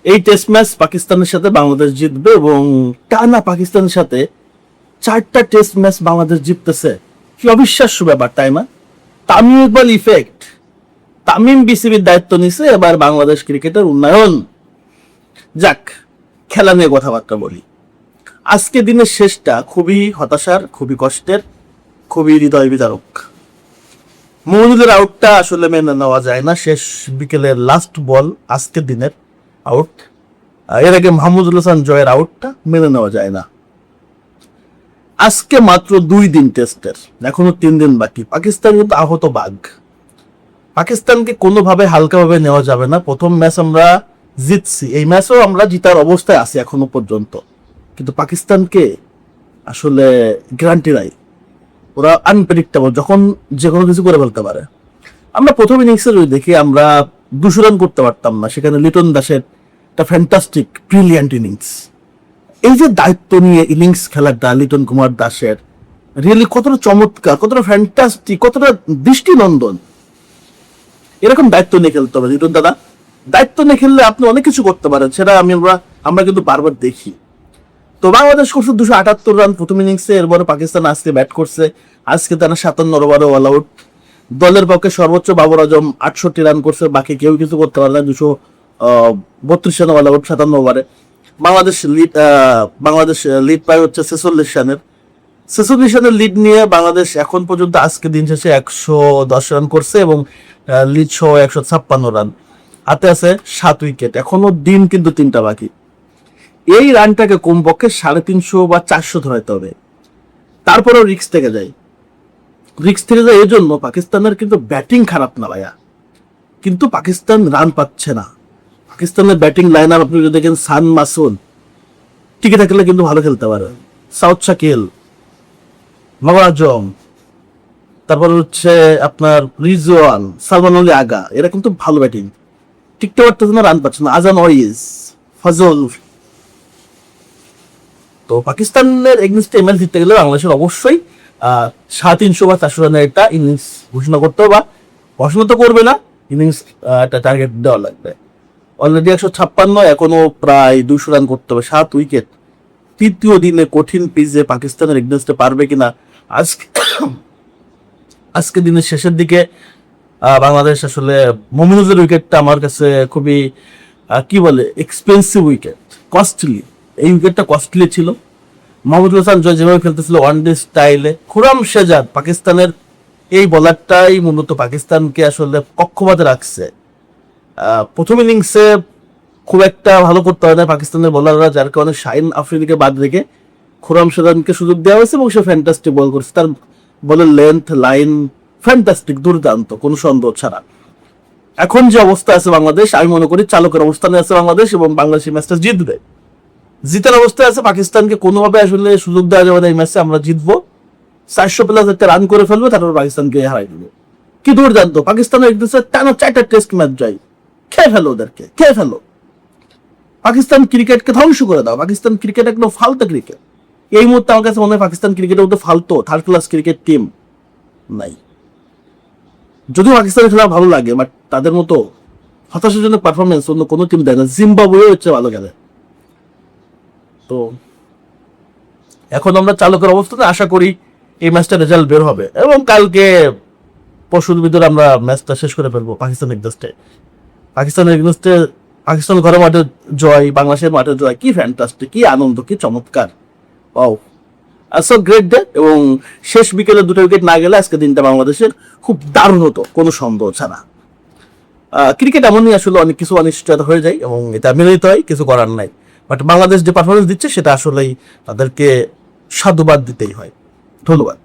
এই test match পাকিস্তানের সাথে বাংলাদেশ জিতবে এবং টানা পাকিস্তানের সাথে 4টা টেস্ট ম্যাচ বাংলাদেশ জিততেছে। কি অবিশ্বাস্য ব্যাপার, তাই না? তামিম ইকবাল ইফেক্ট। তামিম বিসিবির দায়িত্ব নিছে, এবার বাংলাদেশ ক্রিকেটের উন্নয়ন। যাক, খেলা নিয়ে কথাবার্তা বলি। আজকে দিনের শেষটা খুবই হতাশার, খুবই কষ্টের, খুবই হৃদয় বিদারক। মমিনুলের আউটটা আসলে মেনে নেওয়া যায় না। শেষ বিকেলের লাস্ট বল আজকের দিনের আউট, এর আগে মাহমুদুল হাসান জয়ের আউটটা মেনে নেওয়া যায় না। আজকে মাত্র 2 দিন টেস্টের, এখনো 3 দিন বাকি। পাকিস্তান কিন্তু আহত বাঘ। পাকিস্তানকে কোনোভাবে হালকাভাবে নেওয়া যাবে না। প্রথম ম্যাচ আমরা জিতছি, এই ম্যাচও আমরা জিতার অবস্থায় আছি এখনো পর্যন্ত, কিন্তু পাকিস্তানকে আসলে গ্যারান্টি নাই। ওরা আনপ্রেডিক্টেবল, যখন যে কোনো কিছু করে ফেলতে পারে। আমরা প্রথম ইনিংসে যদি দেখি, আমরা 200 রান করতে পারতাম না, সেখানে লিটন দাসের একটা ফ্যান্টাস্টিক ব্রিলিয়ান্ট ইনিংস। এই যে দায়িত্ব নিয়ে ইনিংস খেলাটা লিটন কুমার দাসের, রিয়েলি কতটা চমৎকার, কতটা ফ্যান্টাস্টিক, কতটা দৃষ্টিনন্দন। এরকম দায়িত্ব নিয়ে খেলতে হবে লিটন দাদা। দায়িত্ব নিয়ে খেললে আপনি অনেক কিছু করতে পারেন, সেটা আমরা কিন্তু বারবার দেখি। তো বাংলাদেশ করছে 278 রান প্রথম ইনিংসে, এরপরে পাকিস্তান আজকে ব্যাট করছে। আজকে তারা 57 ওভারে অল আউট। দলের পক্ষে সর্বোচ্চ বাবর আজম 68 রান করছে, বাকি কেউ কিছু করতে পারে না। 232 রান অল আউট 57 ওভারে। বাংলাদেশ লিড পায় হচ্ছে 46 রানের। 46 রানের লিড নিয়ে বাংলাদেশ এখন পর্যন্ত আজকে দিন শেষে 110 রান করছে এবং লিড সহ 156 রান। হাতে আছে 7 উইকেট, এখনো দিন কিন্তু 3টা বাকি। এই রানটাকে কমপক্ষে 350 বা 400 ধরাইতে হবে। তারপরেও রিস্ক থেকে যায়। এই জন্য পাকিস্তানের কিন্তু ব্যাটিং খারাপ না ভাইয়া, কিন্তু পাকিস্তান রান পাচ্ছে না। পাকিস্তানের ব্যাটিং লাইন আপ আপনি যদি দেখেন, সান মাসুদ টিকে থাকলে কিন্তু ভালো খেলতে পারে, সাউথ শাকিল, বাবর আজম, তারপর হচ্ছে আপনার রিজওয়ান, সালমান আলী আগা, এরা কিন্তু ভালো ব্যাটিং, টিকতে পারতেছে না, রান পাচ্ছে না। আজান ওয়াইজ, ফজল। তো পাকিস্তানের এগেইনস্টে ম্যাচ জিততে গেলে বাংলাদেশের অবশ্যই 350 বা 400 রানের একটা ইনিংস ঘোষণা করতে হবে, বা ঘোষণা তো করবে না, ইনিংস একটা টার্গেট দেওয়া লাগবে। অলরেডি 156, এখনো প্রায় 200 রান করতে হবে, 7 উইকেট। তৃতীয় দিনে কঠিন পিচে পাকিস্তানের এগেইনস্টে পারবে কিনা। আজকে দিনের শেষের দিকে বাংলাদেশ আসলে মমিনুলের উইকেটটা আমার কাছে খুবই কি বলে এক্সপেন্সিভ উইকেট, কস্টলি। এই উইকেটটা কস্টলি ছিল। মাহমুদুল হাসান জয় যেভাবে খেলতেছিল ওয়ান ডে স্টাইলে, খুররাম শেজাদ পাকিস্তানের এই বোলারটাই মূলত পাকিস্তানকে আসলে কক্ষপথে রাখছে। প্রথম ইনিংসে খুব একটা ভালো করতে হয় না পাকিস্তানের বোলাররা, যার কারণে শাহিন আফ্রিদিকে বাদ রেখে খুররাম শেজাদকে সুযোগ দেওয়া হয়েছে এবং সে ফ্যান্টাস্টিক বল করছে। তার বলের লেন্থ, লাইন ফ্যান্টাস্টিক, দুর্দান্ত, কোনো সন্দেহ ছাড়া। এখন যে অবস্থা আছে বাংলাদেশ, আমি মনে করি চালকের অবস্থানে আছে বাংলাদেশ এবং বাংলাদেশ এই ম্যাচটা জিতবে। জিতার অবস্থায় আছে, পাকিস্তানকে কোনোভাবে আসলে সুযোগ দেওয়া যাবে না। এই ম্যাচে আমরা জিতবো, 400 প্লাস একটা রান করে ফেলবো, তারপর পাকিস্তানকে হারাই দেবো। কি দুর্দান্ত! পাকিস্তানের টানা 4টা টেস্ট ম্যাচ জয়, খেয়ে ফেলো ওদেরকে, খেয়ে ফেলো। পাকিস্তান ক্রিকেটকে ধ্বংস করে দাও। পাকিস্তান ক্রিকেট একদম ফালতু ক্রিকেট। এই মুহূর্তে আমার কাছে মনে হয় পাকিস্তান ক্রিকেটের মধ্যে ফালতু থার্ড ক্লাস ক্রিকেট টিম নাই। যদিও পাকিস্তানের খেলা ভালো লাগে, বাট তাদের মতো হতাশাজনক পারফরমেন্স অন্য কোনো টিম দেয় না। জিম্বাবুয়ে হচ্ছে ভালো খেলে। তো এখন আমরা চালকের অবস্থাতে আশা করি এই ম্যাচটা রেজাল্ট বের হবে এবং কালকে পরশুর ভিতরে আমরা ম্যাচটা শেষ করে ফেলবো পাকিস্তানের এগেইনস্টে। পাকিস্তান ঘরের মাঠে জয়, বাংলাদেশের মাঠে জয়, কি ফ্যান্টাস্টিক, কি আনন্দ, কি চমৎকার। Wow, so great day. এবং শেষ বিকেলে 2টা উইকেট না গেলে আজকে দিনটা বাংলাদেশের খুব দারুণ হতো, কোনো সন্দেহ ছাড়া। ক্রিকেট এমনই, আসলে অনেক কিছু অনিশ্চয়তা হয়ে যায় এবং এটা মেনে নিতে হয়, কিছু করার নাই। বাট বাংলাদেশ যে পারফরমেন্স দিচ্ছে সেটা আসলেই তাদেরকে সাধুবাদ দিতেই হয়। ধন্যবাদ।